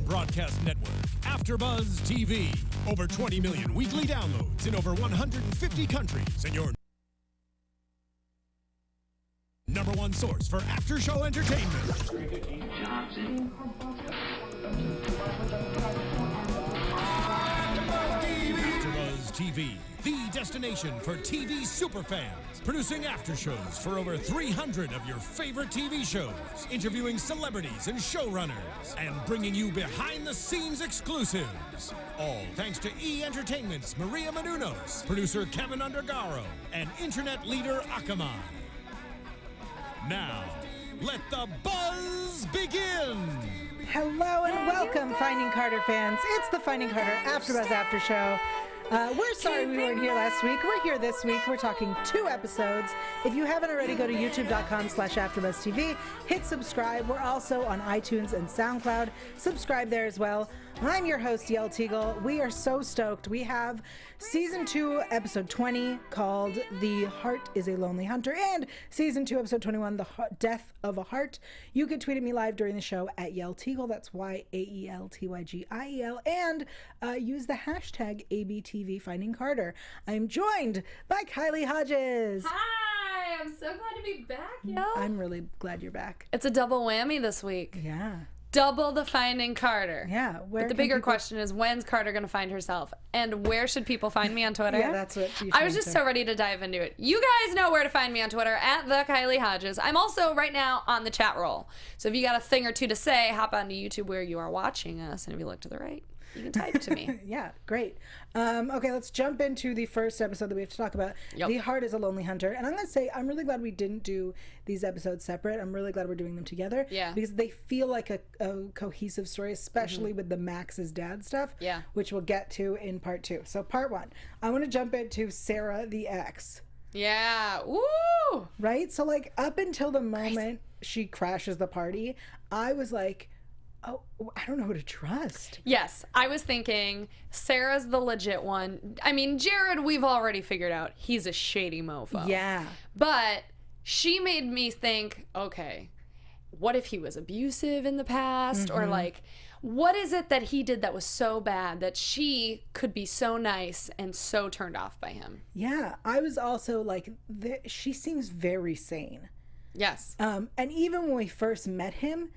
broadcast network, AFTERBUZZ TV. Over 20 million weekly downloads in over 150 countries, and your number one source for after-show entertainment. AFTERBUZZ TV, the destination for TV superfans. Producing aftershows for over 300 of your favorite TV shows, interviewing celebrities and showrunners, and bringing you behind-the-scenes exclusives. All thanks to E! Entertainment's Maria Menounos, producer Kevin Undergaro, and internet leader Akamai. Now, let the buzz begin! Hello and welcome, Finding Carter fans. It's the Finding Carter AfterBuzz After Show. We're sorry we weren't here last week. We're here this week. We're talking 2 episodes. If you haven't already, go to youtube.com/AfterBuzzTV. Hit subscribe. We're also on iTunes and SoundCloud. Subscribe there as well. I'm your host, Yael Tygiel. We are so stoked. We have Season 2, Episode 20, called The Heart is a Lonely Hunter, and Season 2, Episode 21, The Death of a Heart. You can tweet at me live during the show at Yael Tygiel. That's YAELTYGIEL. And use the hashtag ABTV Finding Carter. I'm joined by Kylie Hodges. Hi, I'm so glad to be back, Yael. I'm really glad you're back. It's a double whammy this week. Yeah. Double the Finding Carter. Yeah. But the bigger question is, when's Carter going to find herself? And where should people find me on Twitter? Yeah, that's what you I was just so ready to dive into it. You guys know where to find me on Twitter, at the Kylie Hodges. I'm also right now on the chat roll. So if you got a thing or two to say, hop onto YouTube where you are watching us. And if you look to the right, you can type to me. Yeah, great. Okay, let's jump into the first episode that we have to talk about. Yep. The Heart is a Lonely Hunter. And I'm going to say, I'm really glad we didn't do these episodes separate. I'm really glad we're doing them together. Yeah. Because they feel like a cohesive story, especially with the Max's dad stuff. Yeah. Which we'll get to in part 2. So part 1, I want to jump into Sarah the ex. Yeah. Woo! Right? So like up until the moment she crashes the party, I was like, oh, I don't know who to trust. Yes, I was thinking Sarah's the legit one. I mean, Jared, we've already figured out he's a shady mofo. Yeah. But she made me think, okay, what if he was abusive in the past? Or like, what is it that he did that was so bad that she could be so nice and so turned off by him? Yeah, I was also like, she seems very sane. Yes. And even when we first met him,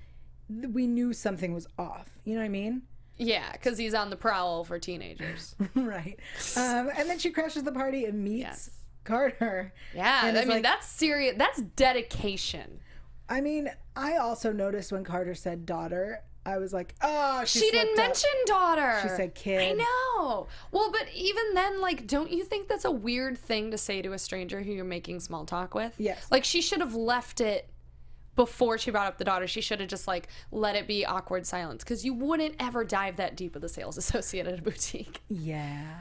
we knew something was off. You know what I mean? Yeah, because he's on the prowl for teenagers. Right. And then she crashes the party and meets Carter. Yeah, and I mean, like, that's serious. That's dedication. I mean, I also noticed when Carter said daughter, I was like, oh, she didn't mention daughter. She said kid. I know. Well, but even then, like, don't you think that's a weird thing to say to a stranger who you're making small talk with? Yes. Like, she should have left it before she brought up the daughter. She should have just, like, let it be awkward silence, because you wouldn't ever dive that deep with a sales associate at a boutique. Yeah.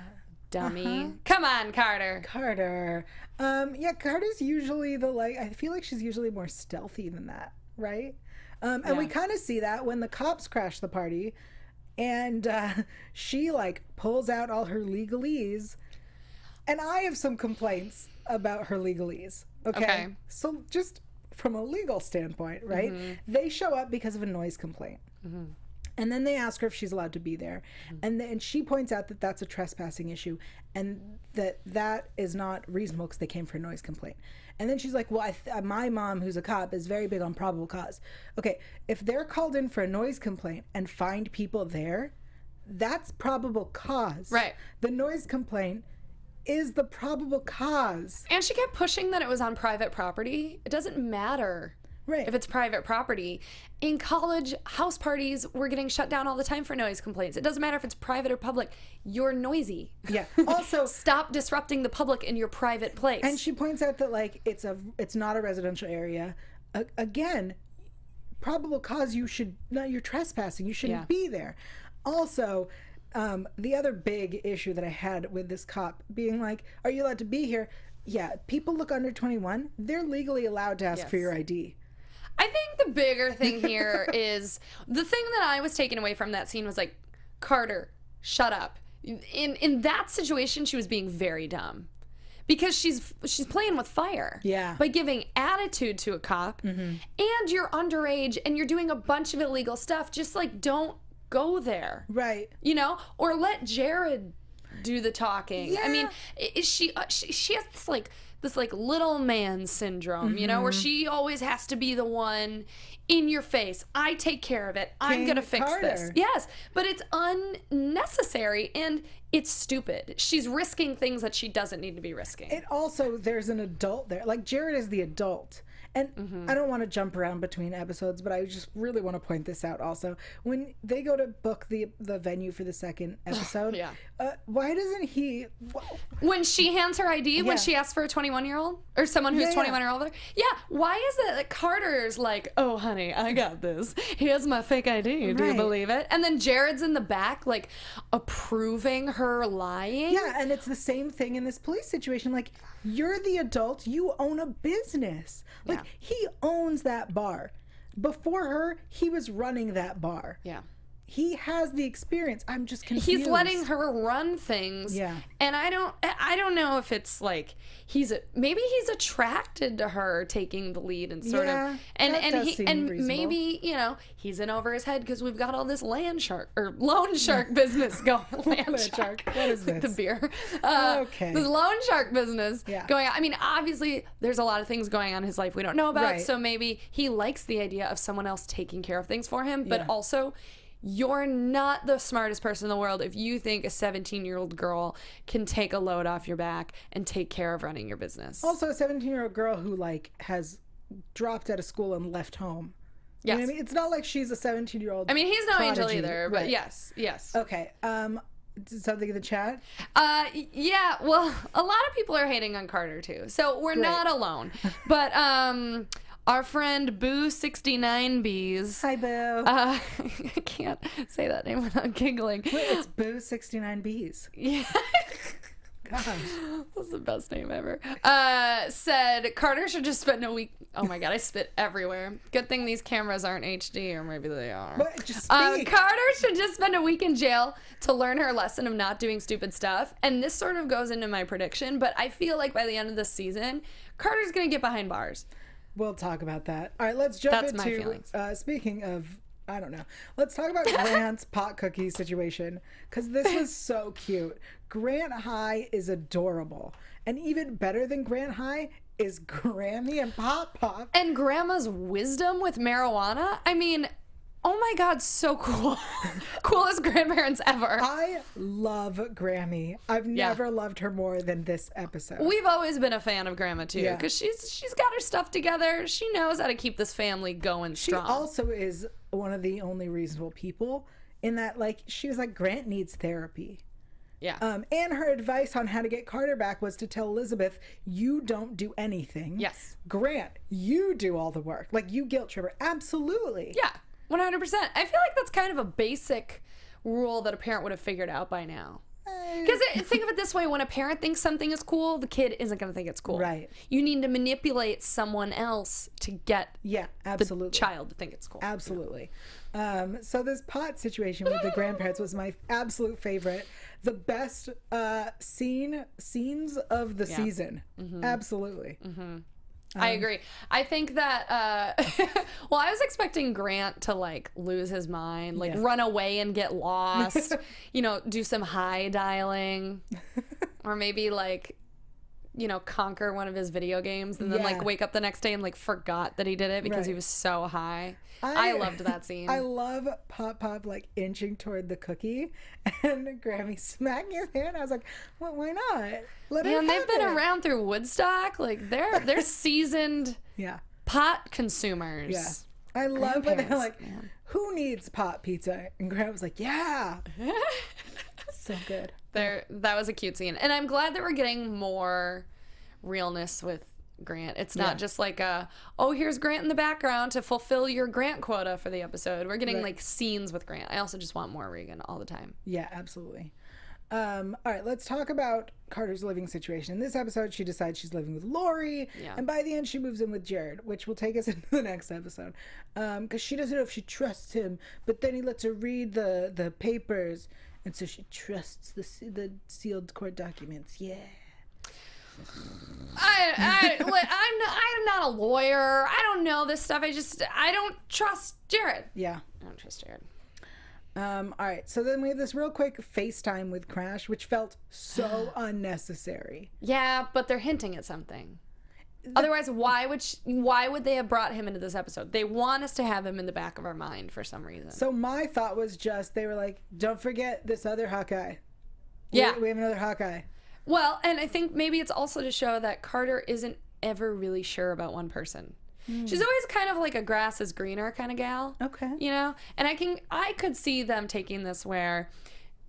Dummy. Come on, Carter. Carter. Yeah, Carter's usually I feel like she's usually more stealthy than that, right? And we kind of see that when the cops crash the party and she like pulls out all her legalese. And I have some complaints about her legalese. Okay. So just from a legal standpoint, right? They show up because of a noise complaint. And then they ask her if she's allowed to be there. And then she points out that that's a trespassing issue and that is not reasonable because they came for a noise complaint. And then she's like, well, my mom, who's a cop, is very big on probable cause. Okay, if they're called in for a noise complaint and find people there, that's probable cause. Right. The noise complaint is the probable cause. And she kept pushing that it was on private property. It doesn't matter. Right. If it's private property. In college, house parties were getting shut down all the time for noise complaints. It doesn't matter if it's private or public. You're noisy. Yeah. Also, stop disrupting the public in your private place. And she points out that like it's not a residential area. Again, probable cause, you're trespassing. You shouldn't be there. Also, the other big issue that I had with this cop being like, "Are you allowed to be here?" Yeah, people look under 21. They're legally allowed to ask for your ID. I think the bigger thing here is the thing that I was taking away from that scene was like, Carter, shut up. In that situation, she was being very dumb because she's playing with fire. Yeah. By giving attitude to a cop, and you're underage and you're doing a bunch of illegal stuff. Just like don't go there. Right. You know? Or let Jared do the talking. Yeah. I mean, she has this little man syndrome, you know, where she always has to be the one in your face. I take care of it. I'm going to fix this. Yes, but it's unnecessary and it's stupid. She's risking things that she doesn't need to be risking. It also, there's an adult there. Like, Jared is the adult. And I don't want to jump around between episodes, but I just really want to point this out also. When they go to book the venue for the second episode, why doesn't he... When she hands her ID, when she asks for a 21-year-old, or someone who's 21 or older, why is it that Carter's like, oh, honey, I got this. Here's my fake ID. Do you believe it? And then Jared's in the back, like, approving her lying. Yeah, and it's the same thing in this police situation. Like, you're the adult. You own a business. Like, he owns that bar. Before her, he was running that bar. Yeah. He has the experience. I'm just confused. He's letting her run things. Yeah. And I don't know if it's like maybe he's attracted to her taking the lead and sort of and reasonable. Maybe, you know, he's in over his head because we've got all this loan shark business going. Land shark. What is this? The beer. Okay. This loan shark business going on. I mean, obviously there's a lot of things going on in his life we don't know about. So maybe he likes the idea of someone else taking care of things for him, but also you're not the smartest person in the world if you think a 17-year-old girl can take a load off your back and take care of running your business. Also, a 17-year-old girl who, like, has dropped out of school and left home. Yes. You know what I mean? It's not like she's a 17-year-old I mean, he's no prodigy. angel either, but yes. Okay. Something in the chat? Yeah, well, a lot of people are hating on Carter, too. So we're not alone. But, our friend Boo69Bs. Hi, Boo. I can't say that name without giggling. Wait, it's Boo69Bs. Yeah. Gosh. That's the best name ever. Said Carter should just spend a week. Oh my God, I spit everywhere. Good thing these cameras aren't HD, or maybe they are. But just speak. Carter should just spend a week in jail to learn her lesson of not doing stupid stuff. And this sort of goes into my prediction, but I feel like by the end of this season, Carter's going to get behind bars. We'll talk about that. All right, let's jump into... my feelings. Speaking of... I don't know. Let's talk about Grant's pot cookie situation, because this was so cute. Grant High is adorable. And even better than Grant High is Grammy and Pop Pop. And Grandma's wisdom with marijuana. I mean... Oh my God, so cool. Coolest grandparents ever. I love Grammy. I've never loved her more than this episode. We've always been a fan of Grandma too, because she's got her stuff together. She knows how to keep this family going strong. She also is one of the only reasonable people in that, like, she was like, Grant needs therapy. Yeah. And her advice on how to get Carter back was to tell Elizabeth, you don't do anything. Yes. Grant, you do all the work. Like, you guilt trip her. Absolutely. Yeah. 100%. I feel like that's kind of a basic rule that a parent would have figured out by now. Because think of it this way, when a parent thinks something is cool, the kid isn't going to think it's cool. Right. You need to manipulate someone else to get absolutely. the child to think it's cool. Absolutely. So this pot situation with the grandparents was my absolute favorite. The best scenes of the season. Mm-hmm. Absolutely. Mm-hmm. I agree. I think that, well, I was expecting Grant to, like, lose his mind, like, run away and get lost, you know, do some high dialing, or maybe, like, you know, conquer one of his video games and then, like, wake up the next day and, like, forgot that he did it because he was so high. I loved that scene. I love Pop Pop, like, inching toward the cookie and Grammy smacking his hand. I was like, well, why not? Let him have they've been it. around through Woodstock. Like, they're season pot consumers. Yeah. I love when they're like, who needs pot pizza? And Grant was like, yeah. So good. That was a cute scene. And I'm glad that we're getting more realness with Grant. It's not just like here's Grant in the background to fulfill your Grant quota for the episode. We're getting like scenes with Grant. I also just want more Regan all the time. Yeah, absolutely. All right, let's talk about Carter's living situation. In this episode, she decides she's living with Lori, and by the end, she moves in with Jared, which will take us into the next episode. Because she doesn't know if she trusts him, but then he lets her read the papers, and so she trusts the sealed court documents. Yeah. I'm not a lawyer. I don't know this stuff. I don't trust Jared. Yeah. I don't trust Jared. All right, so then we have this real quick FaceTime with Crash, which felt so unnecessary. Yeah, but they're hinting at something. Otherwise, why would they have brought him into this episode? They want us to have him in the back of our mind for some reason. So my thought was just, they were like, don't forget this other Hawkeye. Yeah. We have another Hawkeye. Well, and I think maybe it's also to show that Carter isn't ever really sure about one person. She's always kind of like a grass is greener kind of gal. Okay. You know? And I could see them taking this where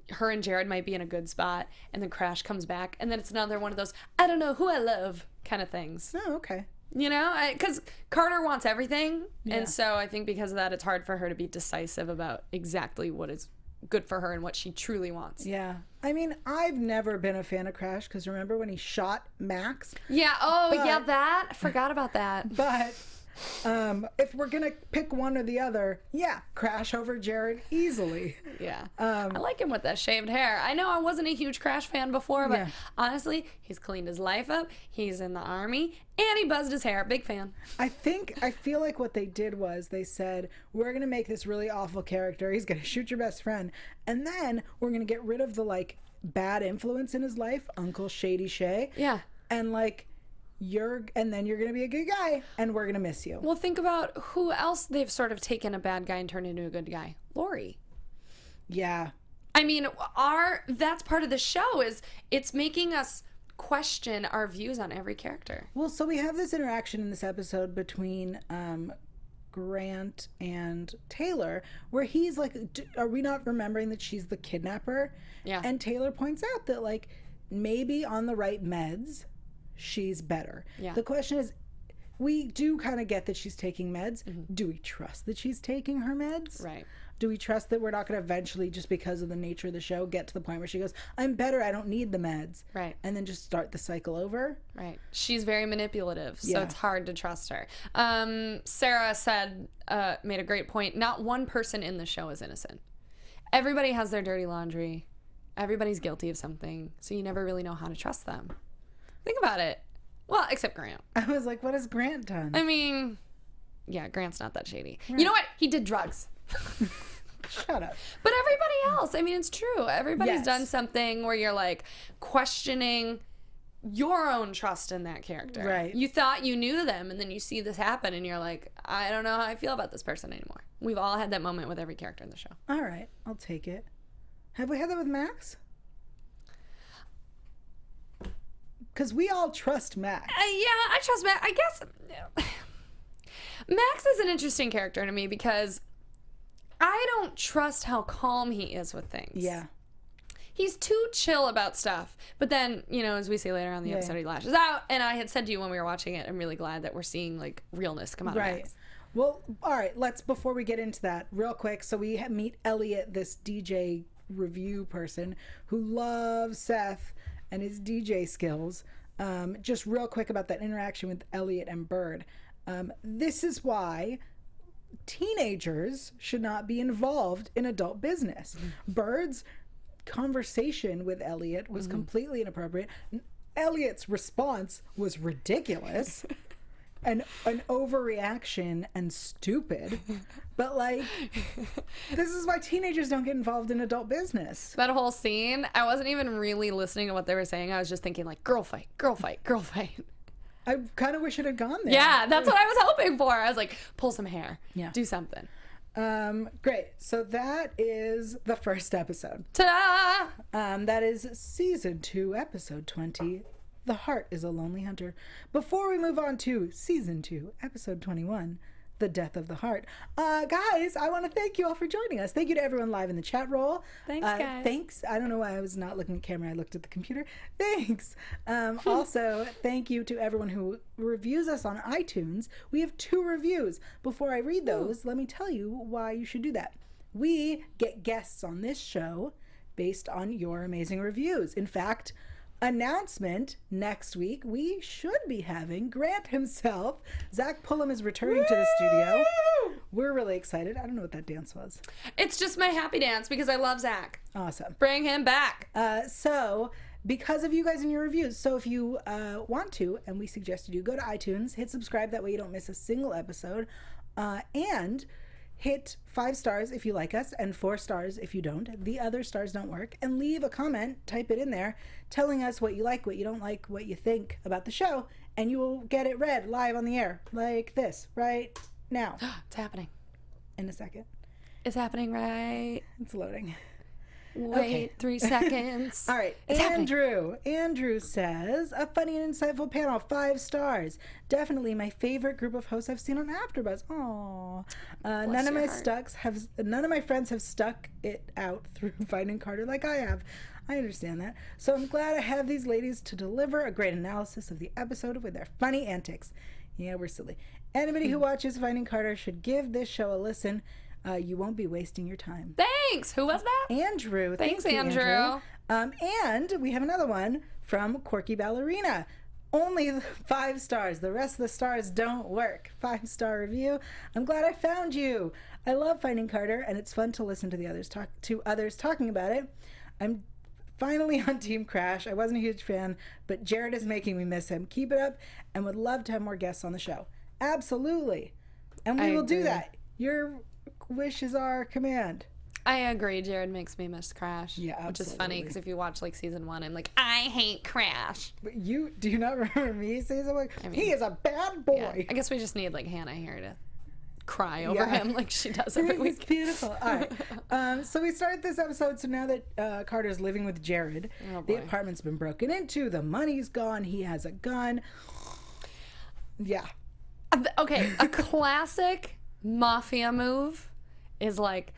her and Jared might be in a good spot and then Crash comes back and then it's another one of those I don't know who I love kind of things. Oh, okay. You know? Because Carter wants everything. Yeah. And so I think because of that, it's hard for her to be decisive about exactly what is good for her and what she truly wants. Yeah. I mean, I've never been a fan of Crash because remember when he shot Max? Yeah. Oh, yeah, that. I forgot about that. But if we're going to pick one or the other, yeah, Crash over Jared easily. Yeah. I like him with that shaved hair. I know I wasn't a huge Crash fan before, but honestly, he's cleaned his life up. He's in the army and he buzzed his hair. Big fan. I feel like what they did was they said, we're going to make this really awful character. He's going to shoot your best friend. And then we're going to get rid of the like bad influence in his life, Uncle Shady Shay. Yeah. And like, and then you're going to be a good guy and we're going to miss you. Well, think about who else they've sort of taken a bad guy and turned into a good guy. Lori. Yeah. I mean, that's part of the show is it's making us question our views on every character. Well, so we have this interaction in this episode between Grant and Taylor where he's like, are we not remembering that she's the kidnapper? Yeah. And Taylor points out that like maybe on the right meds she's better. Yeah. The question is, we do kind of get that she's taking meds. Mm-hmm. Do we trust that she's taking her meds? Right. Do we trust that we're not going to eventually, just because of the nature of the show, get to the point where she goes, I'm better, I don't need the meds. Right. And then just start the cycle over? Right. She's very manipulative, so it's hard to trust her. Sarah made a great point. Not one person in the show is innocent. Everybody has their dirty laundry. Everybody's guilty of something, so you never really know how to trust them. Think about it. Well, except Grant. I was like, what has Grant done? I mean, yeah, Grant's not that shady. Right. You know what? He did drugs. Shut up. But everybody else, I mean, it's true. Everybody's done something where you're like questioning your own trust in that character. Right. You thought you knew them, and then you see this happen, and you're like, I don't know how I feel about this person anymore. We've all had that moment with every character in the show. All right, I'll take it. Have we had that with Max? Because we all trust Max. Yeah, I trust Max. I guess Max is an interesting character to me because I don't trust how calm he is with things. Yeah. He's too chill about stuff. But then, you know, as we see later on in the episode, he lashes out. And I had said to you when we were watching it, I'm really glad that we're seeing, like, realness come out of Max. Well, all right, before we get into that, real quick, so we meet Elliot, this DJ review person who loves Seth and his DJ skills. Just real quick about that interaction with Elliot and Bird. This is why teenagers should not be involved in adult business. Bird's conversation with Elliot was completely inappropriate. Elliot's response was ridiculous. An overreaction and stupid. But like, this is why teenagers don't get involved in adult business. That whole scene, I wasn't even really listening to what they were saying. I was just thinking like, girl fight, girl fight, girl fight. I kind of wish it had gone there. Yeah, that's what I was hoping for. I was like, pull some hair. Yeah. Do something. Great. So that is the first episode. Ta-da! That is season 2, episode 20. The Heart is a Lonely Hunter. Before we move on to season 2, episode 21, The Death of the Heart. Guys, I want to thank you all for joining us. Thank you to everyone live in the chat roll. Thanks, guys. Thanks. I don't know why I was not looking at camera. I looked at the computer. Thanks. Also, thank you to everyone who reviews us on iTunes. We have 2 reviews. Before I read those, let me tell you why you should do that. We get guests on this show based on your amazing reviews. In fact, announcement next week, we should be having Grant himself. Zach Pullam is returning to the studio. We're really excited. I don't know what that dance was. It's just my happy dance because I love Zach. Awesome. Bring him back. So because of you guys and your reviews, so if you want to, and we suggest you do, go to iTunes, hit subscribe, that way you don't miss a single episode, and hit 5 stars if you like us and 4 stars if you don't. The other stars don't work. And leave a comment, type it in there, telling us what you like, what you don't like, what you think about the show, and you will get it read live on the air like this right now. It's happening. In a second. It's happening right. It's loading. Wait, Okay. 3 seconds. All right. It's Andrew. Andrew says, a funny and insightful panel, 5 stars. Definitely my favorite group of hosts I've seen on AfterBuzz. Aww. None of my friends have stuck it out through Finding Carter like I have. I understand that. So I'm glad I have these ladies to deliver a great analysis of the episode with their funny antics. Yeah, we're silly. Anybody who watches Finding Carter should give this show a listen. You won't be wasting your time. Thanks. Who was that? Andrew. Thanks, Thank you, Andrew. And we have another one from Quirky Ballerina. Only 5 stars. The rest of the stars don't work. 5-star review. I'm glad I found you. I love Finding Carter, and it's fun to listen to the others talking about it. I'm finally on Team Crash. I wasn't a huge fan, but Jared is making me miss him. Keep it up, and would love to have more guests on the show. Absolutely. And we will do that. Your wish is our command. I agree. Jared makes me miss Crash. Yeah, absolutely. Which is funny because if you watch like season 1, I'm like, I hate Crash. But you do you not remember me saying something? He is a bad boy. Yeah. I guess we just need like Hannah here to cry over him like she does every week. It's beautiful. All right. So we start this episode. So now that Carter's living with Jared, the apartment's been broken into. The money's gone. He has a gun. Yeah. Okay, a classic mafia move is like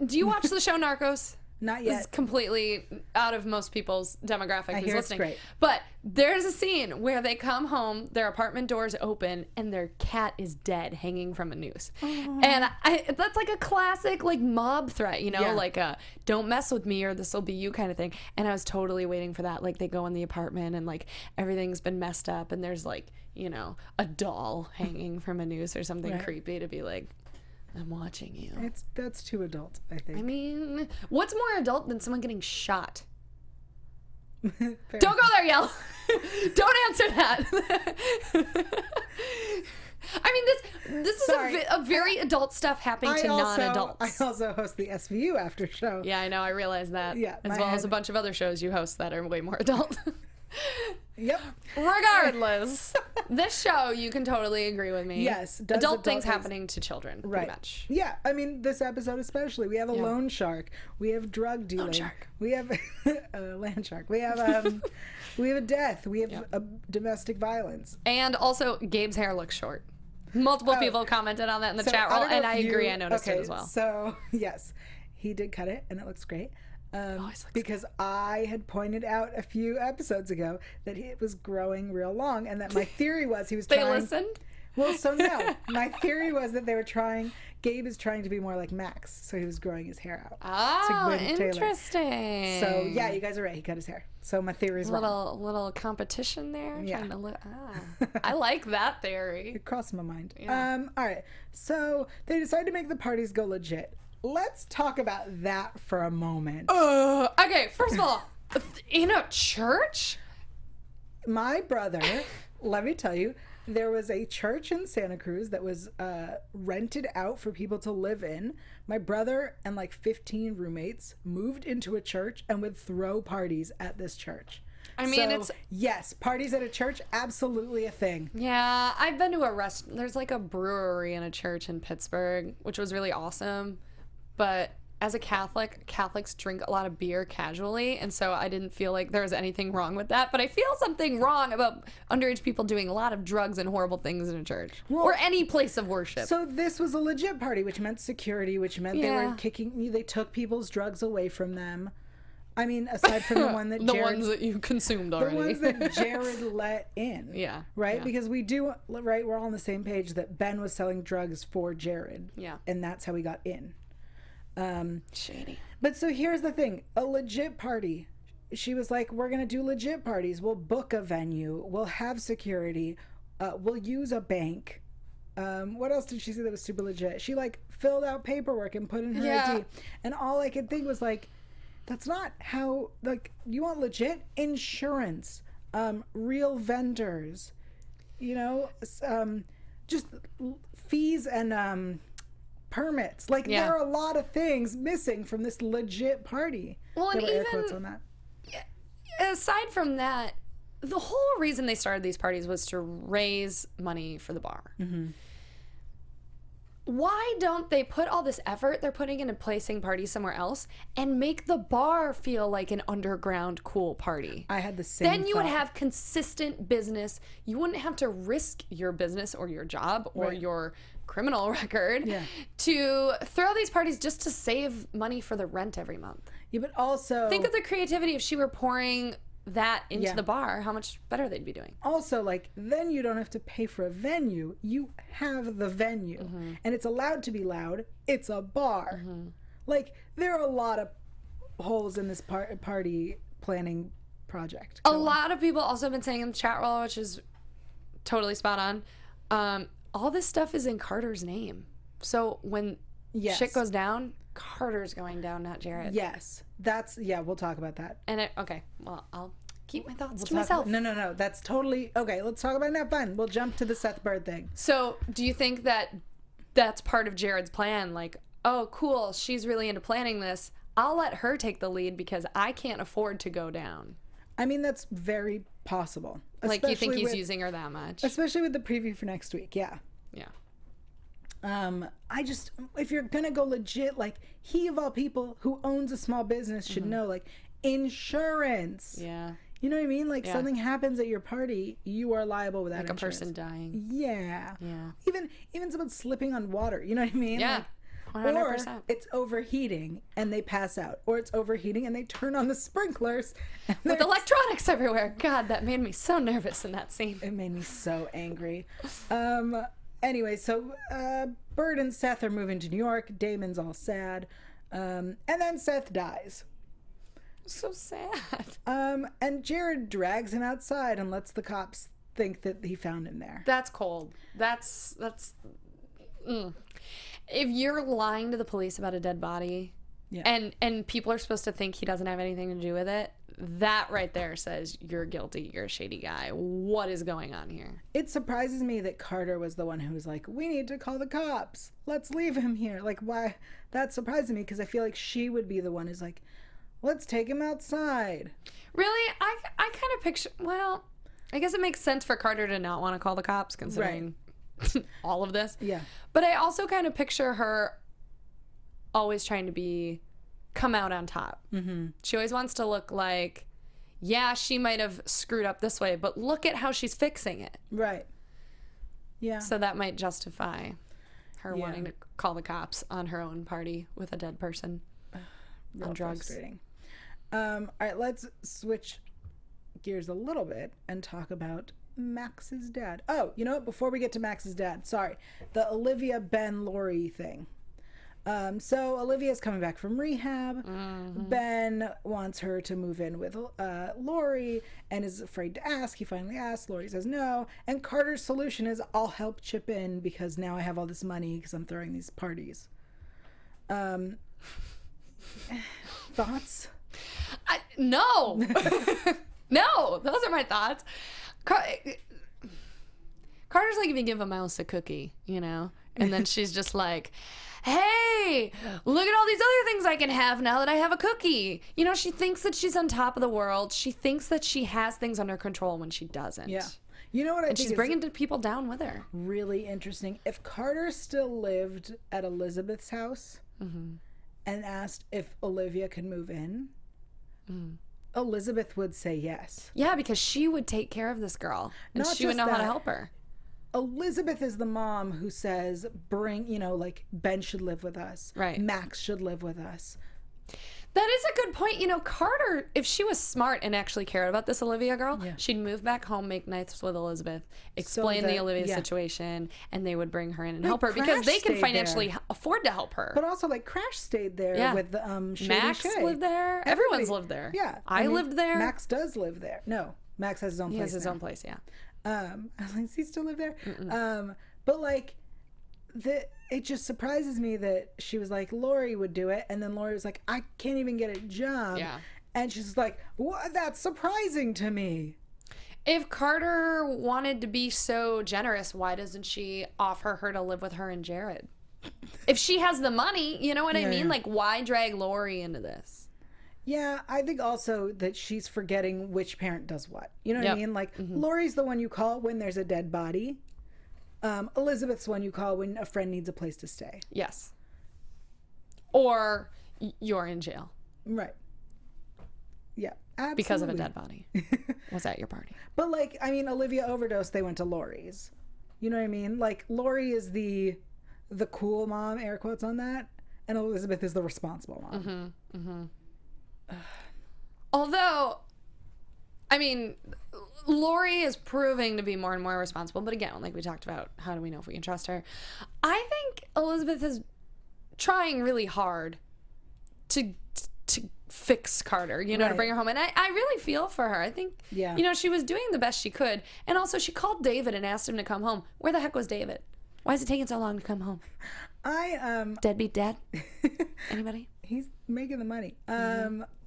do you watch the show Narcos? Not yet. It's completely out of most people's demographic who's hear it's listening. great. But there's a scene where they come home, their apartment doors open, and their cat is dead, hanging from a noose. And that's like a classic like mob threat, you know, like a "don't mess with me or this will be you" kind of thing. And I was totally waiting for that. Like they go in the apartment and like everything's been messed up, and there's like, you know, a doll hanging from a noose or something creepy to be like, I'm watching you. That's too adult, I think. I mean, what's more adult than someone getting shot? Don't go there, Yael. Don't answer that. I mean, this is a very adult stuff happening to non-adults. I also host the SVU after show. Yeah, I know. I realize that. Yeah, as well as a bunch of other shows you host that are way more adult. Yep. Regardless, this show, you can totally agree with me. Yes. Adult things happening to children, pretty much. Yeah. I mean, this episode especially. We have a loan shark. We have drug dealing. Loan shark. We have a land shark. We have a death. We have a domestic violence. And also, Gabe's hair looks short. Multiple people commented on that in the chat roll, and I agree. I noticed it as well. So, yes, he did cut it, and it looks great. Because I had pointed out a few episodes ago that it was growing real long, and that my theory was he was trying... They listened? Well, so no. My theory was that they were trying... Gabe is trying to be more like Max, so he was growing his hair out. Oh, interesting. So, yeah, you guys are right. He cut his hair. So my theory is wrong. Little competition there? Yeah. Trying to look, I like that theory. It crossed my mind. Yeah. All right. So they decided to make the parties go legit. Let's talk about that for a moment. Okay, first of all, in a church? My brother, let me tell you, there was a church in Santa Cruz that was rented out for people to live in. My brother and like 15 roommates moved into a church and would throw parties at this church. I mean, so, yes, parties at a church, absolutely a thing. Yeah, I've been to a restaurant. There's like a brewery in a church in Pittsburgh, which was really awesome. But as a Catholic, Catholics drink a lot of beer casually, and so I didn't feel like there was anything wrong with that. But I feel something wrong about underage people doing a lot of drugs and horrible things in a church or any place of worship. So this was a legit party, which meant security, which meant they took people's drugs away from them. I mean, aside from the one that ones that you consumed already. The ones that Jared let in. Yeah. Right? Yeah. Because we're all on the same page that Ben was selling drugs for Jared. Yeah. And that's how he got in. Shady. But so here's the thing. A legit party. She was like, we're going to do legit parties. We'll book a venue. We'll have security. We'll use a bank. What else did she say that was super legit? She like filled out paperwork and put in her ID. And all I could think was like, that's not how, like, you want legit insurance, real vendors, you know, just fees and permits. Like, there are a lot of things missing from this legit party. Well, and air quotes on that. Aside from that, the whole reason they started these parties was to raise money for the bar. Mm-hmm. Why don't they put all this effort they're putting into placing parties somewhere else and make the bar feel like an underground cool party? I had the same Then you would thought. have consistent business. You wouldn't have to risk your business or your job or your criminal record to throw these parties just to save money for the rent every month. Yeah, but also... Think of the creativity if she were pouring that into the bar, how much better they'd be doing. Also, like, then you don't have to pay for a venue. You have the venue. Mm-hmm. And it's allowed to be loud. It's a bar. Mm-hmm. Like, there are a lot of holes in this party planning project. A lot of people also have been saying in the chat roll, which is totally spot on, all this stuff is in Carter's name. So when shit goes down, Carter's going down, not Jared. Yes. We'll talk about that. And well, I'll keep my thoughts to myself. No. That's totally... Okay, let's talk about it now. Fine. We'll jump to the Seth Bird thing. So do you think that that's part of Jared's plan? Like, oh, cool, she's really into planning this. I'll let her take the lead because I can't afford to go down. I mean, that's very possible. Like, you think he's using her that much? Especially with the preview for next week, yeah. Yeah. If you're gonna go legit, like, he of all people who owns a small business should know, like, insurance. Yeah. You know what I mean? Like, something happens at your party, you are liable without like insurance. a person dying. Yeah. Yeah. Even someone slipping on water. You know what I mean? Yeah. Like, 100%. Or it's overheating and they pass out, or it's overheating and they turn on the sprinklers and with electronics everywhere. God, that made me so nervous in that scene. It made me so angry. Anyway, so Bird and Seth are moving to New York. Damon's all sad, and then Seth dies. So sad. And Jared drags him outside and lets the cops think that he found him there. That's cold. That's. If you're lying to the police about a dead body, and people are supposed to think he doesn't have anything to do with it, that right there says you're guilty. You're a shady guy. What is going on here? It surprises me that Carter was the one who was like, we need to call the cops. Let's leave him here. Like, why? That surprises me because I feel like she would be the one who's like, let's take him outside. Really? I kind of picture, well, I guess it makes sense for Carter to not want to call the cops considering all of this. Yeah. But I also kind of picture her always trying to come out on top. Mm-hmm. She always wants to look like, yeah, she might have screwed up this way, but look at how she's fixing it. Right. Yeah. So that might justify her wanting to call the cops on her own party with a dead person on drugs. Frustrating. All right, let's switch gears a little bit and talk about Max's dad. Oh, you know what? Before we get to Max's dad, sorry, the Olivia, Ben, Lori thing. So Olivia's coming back from rehab. Mm-hmm. Ben wants her to move in with Lori and is afraid to ask. He finally asks. Lori says no. And Carter's solution is, I'll help chip in because now I have all this money because I'm throwing these parties. Thoughts? No. No, those are my thoughts. Carter's like, if you give a mouse a cookie, you know? And then she's just like, hey, look at all these other things I can have now that I have a cookie. You know, she thinks that she's on top of the world. She thinks that she has things under control when she doesn't. Yeah. You know what I think she's bringing people down with her. Really interesting. If Carter still lived at Elizabeth's house and asked if Olivia could move in, Elizabeth would say yes. Yeah, because she would take care of this girl. And she would know how to help her. Elizabeth is the mom who says, like, Ben should live with us. Right. Max should live with us. That is a good point. You know, Carter, if she was smart and actually cared about this Olivia girl, she'd move back home, make nice with Elizabeth, explain the Olivia situation, and they would bring her in and help her because they can financially afford to help her. But also, like, Crash stayed there with Max Shay. lived there. Everyone's lived there. Yeah. I lived there. Max does live there. No, Max has his own place. He has his own place, yeah. Does he still live there? But like, it just surprises me that she was like, Lori would do it, and then Lori was like, I can't even get a job. Yeah. And she's like, what? That's surprising to me. If Carter wanted to be so generous, why doesn't she offer her to live with her and Jared? If she has the money, you know what I mean? Yeah. Like, why drag Lori into this? Yeah, I think also that she's forgetting which parent does what. You know what I mean? Like, Lori's the one you call when there's a dead body. Elizabeth's the one you call when a friend needs a place to stay. Yes. Or you're in jail. Right. Yeah, absolutely. Because of a dead body. Was at your party. But, like, I mean, Olivia overdosed, they went to Lori's. You know what I mean? Like, Lori is the cool mom, air quotes on that, and Elizabeth is the responsible mom. Although, I mean, Lori is proving to be more and more responsible. But again, like we talked about, how do we know if we can trust her? I think Elizabeth is trying really hard to fix Carter, you know, to bring her home. And I really feel for her. I think, you know, she was doing the best she could. And also, she called David and asked him to come home. Where the heck was David? Why is it taking so long to come home? Deadbeat dad? Anybody? He's making the money.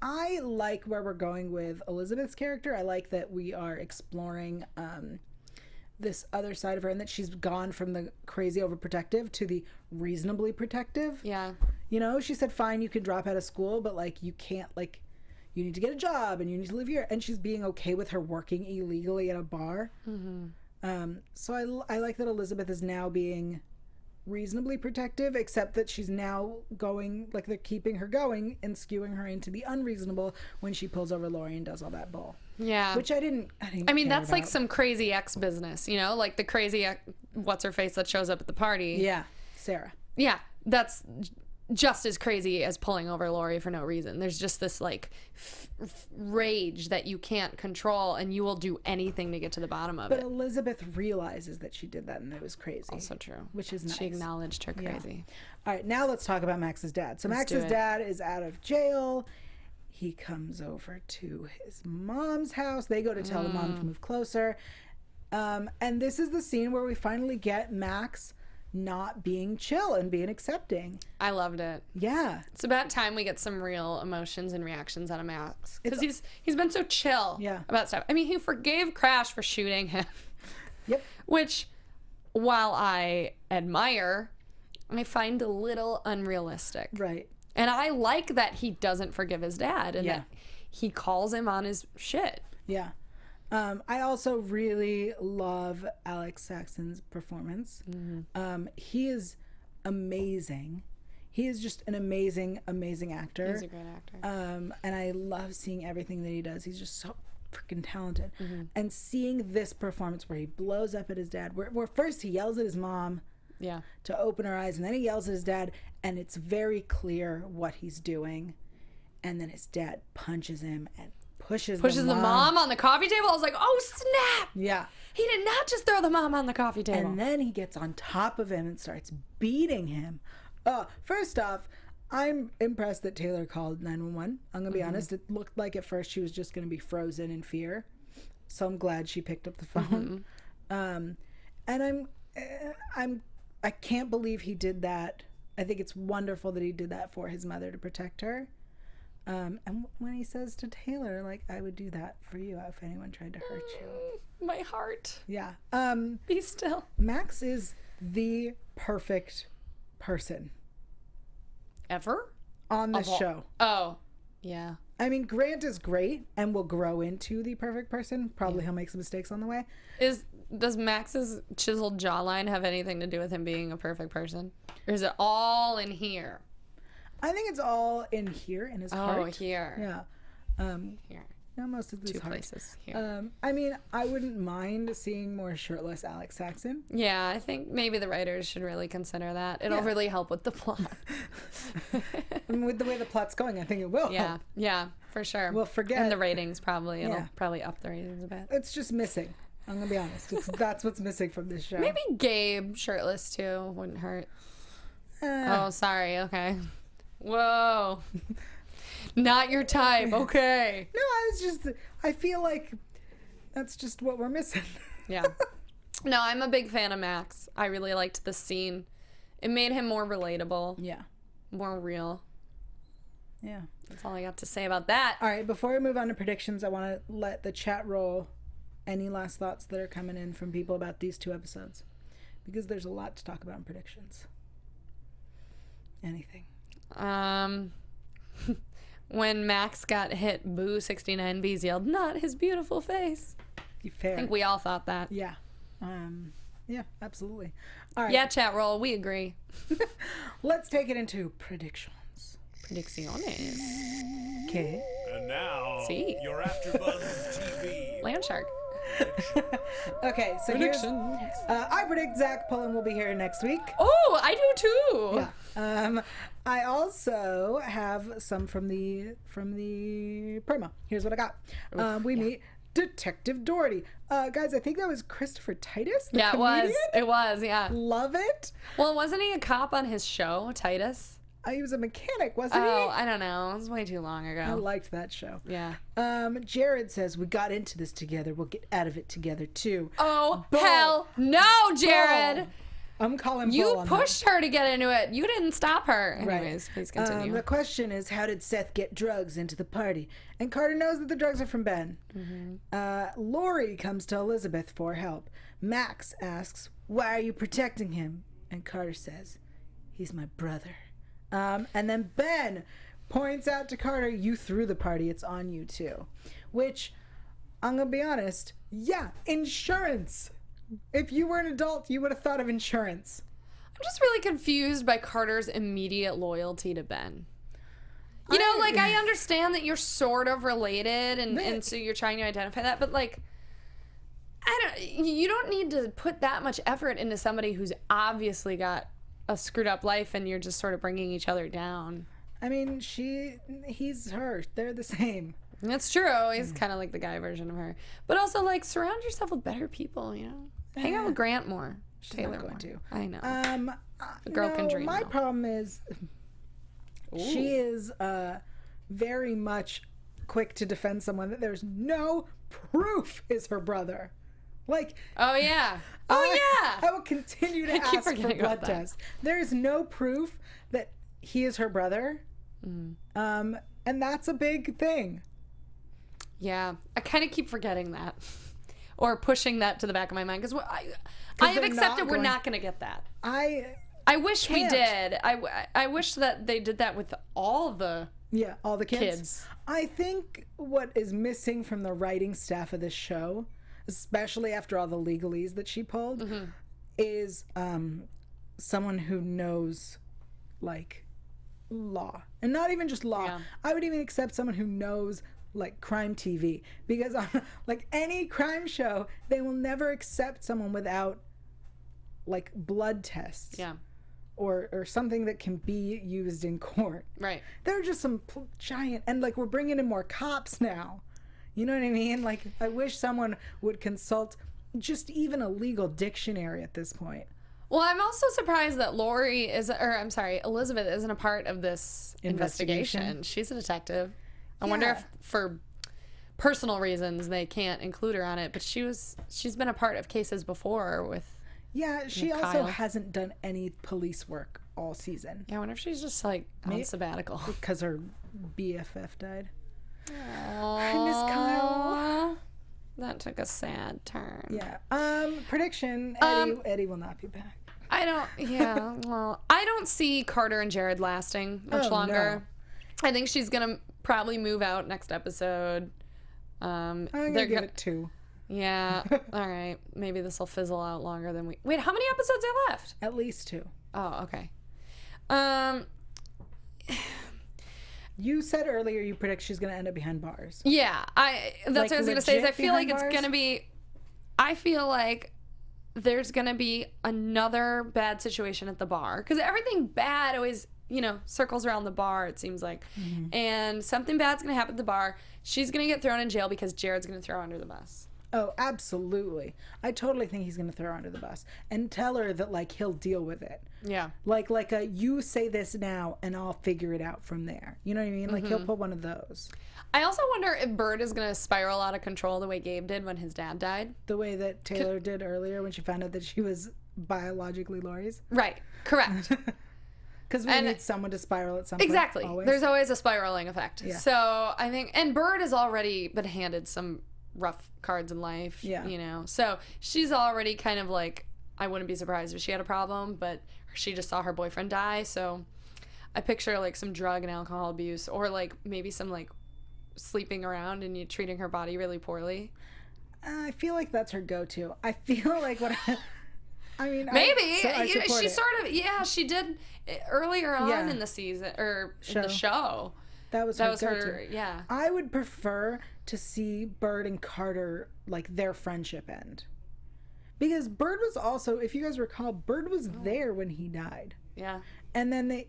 I like where we're going with Elizabeth's character. I like that we are exploring this other side of her, and that she's gone from the crazy overprotective to the reasonably protective. Yeah. You know, she said, fine, you can drop out of school, but, like, you can't, like, you need to get a job and you need to live here. And she's being okay with her working illegally at a bar. So I like that Elizabeth is now being reasonably protective, except that she's now going, like, they're keeping her going and skewing her into the unreasonable when she pulls over Lori and does all that bull. Yeah. Which I mean, that's like some crazy ex business, you know, like the crazy what's her face that shows up at the party. Yeah. Sarah. Yeah. That's just as crazy as pulling over Lori for no reason. There's just this like rage that you can't control, and you will do anything to get to the bottom of it. But Elizabeth realizes that she did that and it was crazy. Also true. Which is nice. She acknowledged her crazy. All right, now let's talk about Max's dad. So Max's dad is out of jail. He comes over to his mom's house. They go to tell the mom to move closer. And this is the scene where we finally get Max not being chill and being accepting. I loved it. Yeah. It's about time we get some real emotions and reactions out of Max. Because he's been so chill about stuff. I mean, he forgave Crash for shooting him. Yep. Which, while I admire, I find a little unrealistic. Right. And I like that he doesn't forgive his dad and that he calls him on his shit. Yeah. I also really love Alex Saxon's performance. He is amazing. He is just an amazing, amazing actor. He's a great actor. And I love seeing everything that he does. He's just so freaking talented. And seeing this performance where he blows up at his dad, where first he yells at his mom to open her eyes, and then he yells at his dad, and it's very clear what he's doing. And then his dad punches him and pushes the mom on the coffee table. I was like, oh, snap. Yeah. He did not just throw the mom on the coffee table. And then he gets on top of him and starts beating him. First off, I'm impressed that Taylor called 911. I'm going to be honest. It looked like at first she was just going to be frozen in fear. So I'm glad she picked up the phone. And I can't believe he did that. I think it's wonderful that he did that for his mother to protect her. And when he says to Taylor, like, I would do that for you if anyone tried to hurt you. My heart. Yeah. Be still. Max is the perfect person. Ever? On this show. Oh, yeah. I mean, Grant is great and will grow into the perfect person. Probably he'll make some mistakes on the way. Does Max's chiseled jawline have anything to do with him being a perfect person? Or is it all in here? I think it's all in here, in his heart. Oh, here. Yeah. Here. No, most of this Two heart. places here. I mean, I wouldn't mind seeing more shirtless Alex Saxon. Yeah, I think maybe the writers should really consider that. It'll really help with the plot. And with the way the plot's going, I think it will help. Yeah, for sure. We'll forget. And the ratings probably. It'll probably up the ratings a bit. It's just missing. I'm going to be honest. That's what's missing from this show. Maybe Gabe shirtless too wouldn't hurt. Oh, sorry. Okay. Whoa. Not your type. Okay. No, I feel like that's just what we're missing. Yeah. No, I'm a big fan of Max. I really liked the scene. It made him more relatable. Yeah. More real. Yeah. That's all I got to say about that. All right, before we move on to predictions, I want to let the chat roll any last thoughts that are coming in from people about these two episodes. Because there's a lot to talk about in predictions. Anything. When Max got hit, boo 69Bs yelled, "Not his beautiful face." Fair. I think we all thought that. Yeah. Yeah, absolutely. All right. Yeah, chat roll, we agree. Let's take it into predictions. Predicciones. Okay. And now, See. your AFTERBUZZ TV. Land shark. Okay, so here's... I predict Zach Pullam will be here next week. Oh, I do too. Yeah. I also have some from the promo. Here's what I got. We meet Detective Doherty. Guys, I think that was Christopher Titus. Yeah, comedian. it was, yeah. Love it. Well, wasn't he a cop on his show, Titus? He was a mechanic, wasn't he? Oh, I don't know. It was way too long ago. I liked that show. Yeah. Jared says, we got into this together. We'll get out of it together, too. Oh, Bull. hell no, Jared. Bull. I'm calling You bull on pushed her to get into it. You didn't stop her. Right. Anyways, please continue. The question is, how did Seth get drugs into the party? And Carter knows that the drugs are from Ben. Mm-hmm. Lori comes to Elizabeth for help. Max asks, why are you protecting him? And Carter says, he's my brother. And then Ben points out to Carter, you threw the party. It's on you, too. Which, I'm going to be honest, yeah, insurance. If you were an adult, you would have thought of insurance. I'm just really confused by Carter's immediate loyalty to Ben. You know, like, I understand that you're sort of related, and so you're trying to identify that, but, like, you don't need to put that much effort into somebody who's obviously got a screwed up life, and you're just sort of bringing each other down. I mean, he's her. They're the same. That's true. He's kind of like the guy version of her. But also, like, surround yourself with better people, you know? Hang out with Grant more. She's Taylor not going more. to. I know. A girl can dream. My though. problem is she is very much quick to defend someone that there's no proof is her brother. Like, oh, yeah. I will continue to ask for blood tests. There is no proof that he is her brother. And that's a big thing. Yeah. I kind of keep forgetting that. Or pushing that to the back of my mind. Because I have accepted we're not going to get that. I wish we did. I wish that they did that with all the kids. I think what is missing from the writing staff of this show, especially after all the legalese that she pulled, is someone who knows, like, law. And not even just law. Yeah. I would even accept someone who knows, like, crime TV. Because on, like, any crime show, they will never accept someone without, like, blood tests. Yeah. Or something that can be used in court. Right. There are just some giant... And, like, we're bringing in more cops now. You know what I mean? Like, I wish someone would consult just even a legal dictionary at this point. Well, I'm also surprised that Elizabeth isn't a part of this investigation. She's a detective. I wonder if for personal reasons they can't include her on it, but she's been a part of cases before with she also hasn't done any police work all season. Yeah, I wonder if she's just like on sabbatical. Because her BFF died. Aww. I miss Kyle. That took a sad turn. Yeah. Prediction, Eddie will not be back. I don't see Carter and Jared lasting much longer. No. I think she's going to probably move out next episode. I'm going to give it 2. Yeah. All right. Maybe this will fizzle out longer than we... Wait, how many episodes are left? At least 2. Oh, okay. You said earlier you predict she's going to end up behind bars. Yeah. That's what I was going to say. Is I feel like it's going to be... I feel like there's going to be another bad situation at the bar. Because everything bad always... circles around the bar, it seems like. Mm-hmm. And something bad's going to happen at the bar. She's going to get thrown in jail because Jared's going to throw her under the bus. Oh, absolutely. I totally think he's going to throw her under the bus. And tell her that, like, he'll deal with it. Yeah. Like you say this now, and I'll figure it out from there. You know what I mean? Like, he'll put one of those. I also wonder if Bird is going to spiral out of control the way Gabe did when his dad died. The way that Taylor did earlier when she found out that she was biologically Lori's. Right. Correct. Because we need someone to spiral at some point. Exactly. Always. There's always a spiraling effect. Yeah. So I think, and Bird has already been handed some rough cards in life. Yeah. So she's already kind of like, I wouldn't be surprised if she had a problem, but she just saw her boyfriend die. So I picture like some drug and alcohol abuse, or like maybe some like sleeping around and you treating her body really poorly. I feel like that's her go-to. I feel like I mean, maybe she sort of, she did earlier on in the season or in the show. That was her, yeah. I would prefer to see Bird and Carter, like, their friendship end. Because Bird was also, if you guys recall, Bird was there when he died. Yeah. And then they,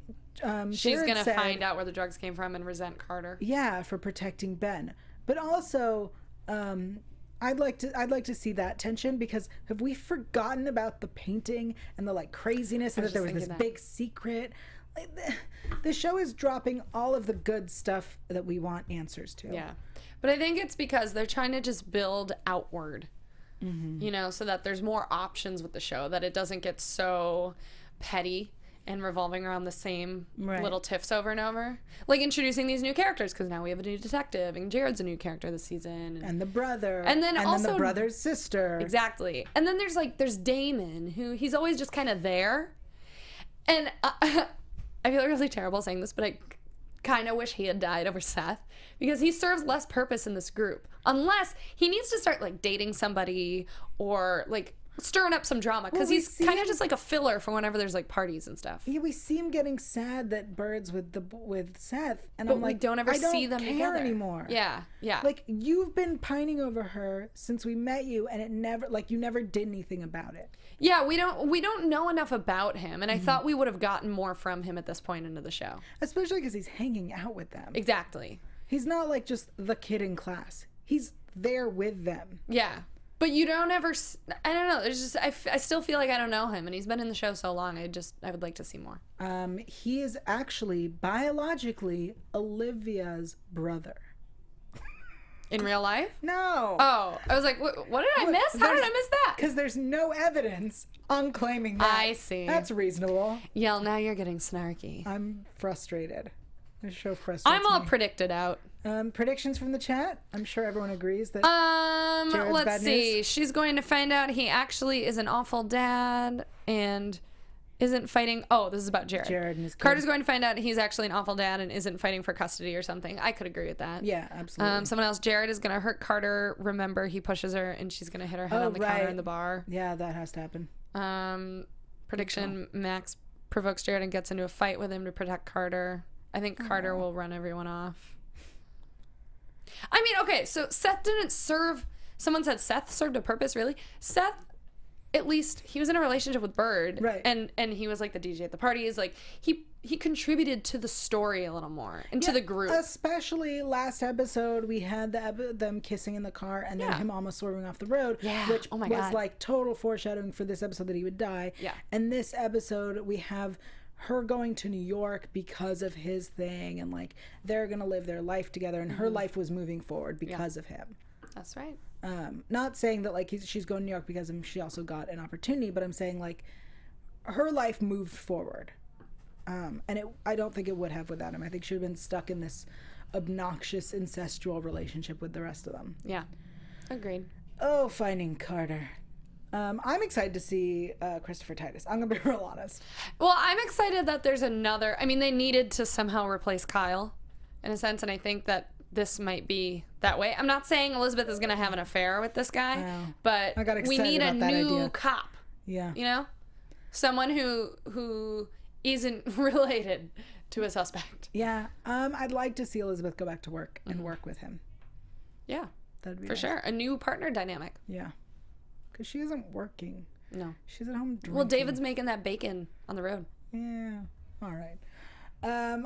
she's going to find out where the drugs came from and resent Carter. Yeah, for protecting Ben. But also, I'd like to see that tension, because have we forgotten about the painting and the, like, craziness and that there was this big secret? Like, the show is dropping all of the good stuff that we want answers to. Yeah. But I think it's because they're trying to just build outward, you know, so that there's more options with the show, that it doesn't get so petty and revolving around the same little tiffs over and over. Like introducing these new characters, because now we have a new detective, and Jared's a new character this season. And the brother. And then also the brother's sister. Exactly. And then there's Damon, who he's always just kind of there. And I feel really terrible saying this, but I kind of wish he had died over Seth, because he serves less purpose in this group. Unless he needs to start, like, dating somebody or, like, stirring up some drama, because he's kind of just like a filler for whenever there's, like, parties and stuff. Yeah, we see him getting sad that Bird's with Seth, and but I'm like, we don't ever see them together anymore. Yeah, yeah. Like, you've been pining over her since we met you, and it never, like, you never did anything about it. Yeah, we don't know enough about him, and I thought we would have gotten more from him at this point into the show. Especially because he's hanging out with them. Exactly. He's not like just the kid in class. He's there with them. Yeah. But you don't ever, I don't know, there's just, I still feel like I don't know him, and he's been in the show so long, I would like to see more. He is actually, biologically, Olivia's brother. In real life? No. Oh, I was like, what did I miss? How did I miss that? Because there's no evidence on claiming that. I see. That's reasonable. Yael, now you're getting snarky. I'm frustrated. This show frustrates I'm all me. predicted out. Predictions from the chat? I'm sure everyone agrees that Jared's let's see. News. She's going to find out he actually is an awful dad and isn't fighting. Oh, this is about Jared. Jared and his kid. Carter's going to find out he's actually an awful dad and isn't fighting for custody or something. I could agree with that. Yeah, absolutely. Someone else. Jared is going to hurt Carter. Remember, he pushes her and she's going to hit her head on the counter in the bar. Yeah, that has to happen. Prediction: Max provokes Jared and gets into a fight with him to protect Carter. I think Carter will run everyone off. I mean, okay, so Seth didn't serve. Someone said Seth served a purpose. Really, Seth. At least he was in a relationship with Bird, right? And he was like the DJ at the parties. Like he contributed to the story a little more and to the group. Especially last episode, we had them kissing in the car and then him almost swerving off the road, which was like total foreshadowing for this episode that he would die. Yeah. And this episode, we have her going to New York because of his thing, and like they're gonna live their life together, and her life was moving forward because of him. That's right. Not saying that like she's going to New York because she also got an opportunity, but I'm saying like her life moved forward, and I don't think it would have without him. I think she would have been stuck in this obnoxious incestual relationship with the rest of them. Yeah, agreed. Oh, finding Carter. I'm excited to see Christopher Titus. I'm gonna be real honest. Well, I'm excited that there's another. I mean, they needed to somehow replace Kyle, in a sense, and I think that this might be that way. I'm not saying Elizabeth is going to have an affair with this guy, but we need a new cop. Yeah. You know? Someone who isn't related to a suspect. Yeah. I'd like to see Elizabeth go back to work and work with him. Yeah. That'd be for sure. A new partner dynamic. Yeah. Because she isn't working. No. She's at home drinking. Well, David's making that bacon on the road. Yeah. All right.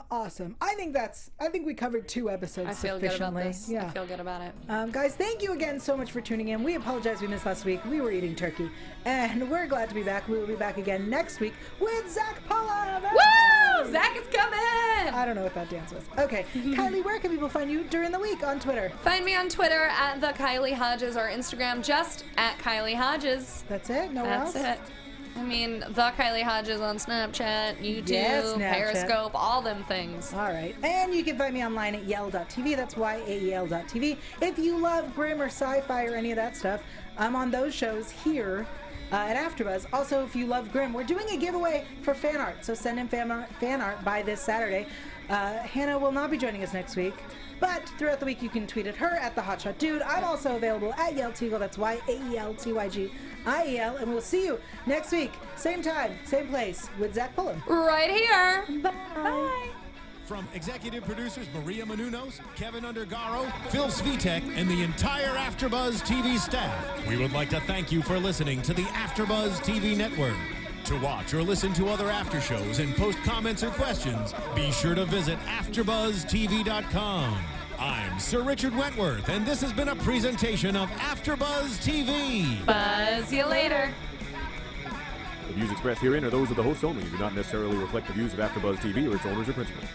Awesome. I think we covered 2 episodes I feel sufficiently. good about this. Yeah. I feel good about it. Guys, thank you again so much for tuning in. We apologize we missed last week. We were eating turkey. And we're glad to be back. We will be back again next week with Zach Pullam. Woo! Zach is coming! I don't know what that dance was. Okay. Kylie, where can people find you during the week on Twitter? Find me on Twitter at the Kylie Hodges or Instagram just at Kylie Hodges. That's it? Nowhere else? That's it. I mean, the Kylie Hodges on Snapchat, YouTube, Periscope, all them things. All right. And you can find me online at yael.tv. That's yael.tv. If you love Grimm or sci-fi or any of that stuff, I'm on those shows here at AfterBuzz. Also, if you love Grimm, we're doing a giveaway for fan art, so send in fan art by this Saturday. Hannah will not be joining us next week, but throughout the week you can tweet at her at the Hotshot Dude. I'm also available at Yael Tygiel. That's YAELTYGIEL, and we'll see you next week, same time, same place, with Zach Pullam. Right here. Bye. Bye. From executive producers Maria Menounos, Kevin Undergaro, Phil Svitek, and the entire AfterBuzz TV staff, we would like to thank you for listening to the AfterBuzz TV network. To watch or listen to other after shows and post comments or questions, be sure to visit AfterBuzzTV.com. I'm Sir Richard Wentworth, and this has been a presentation of AfterBuzz TV. Buzz you later. The views expressed herein are those of the hosts only and do not necessarily reflect the views of AfterBuzz TV or its owners or principals.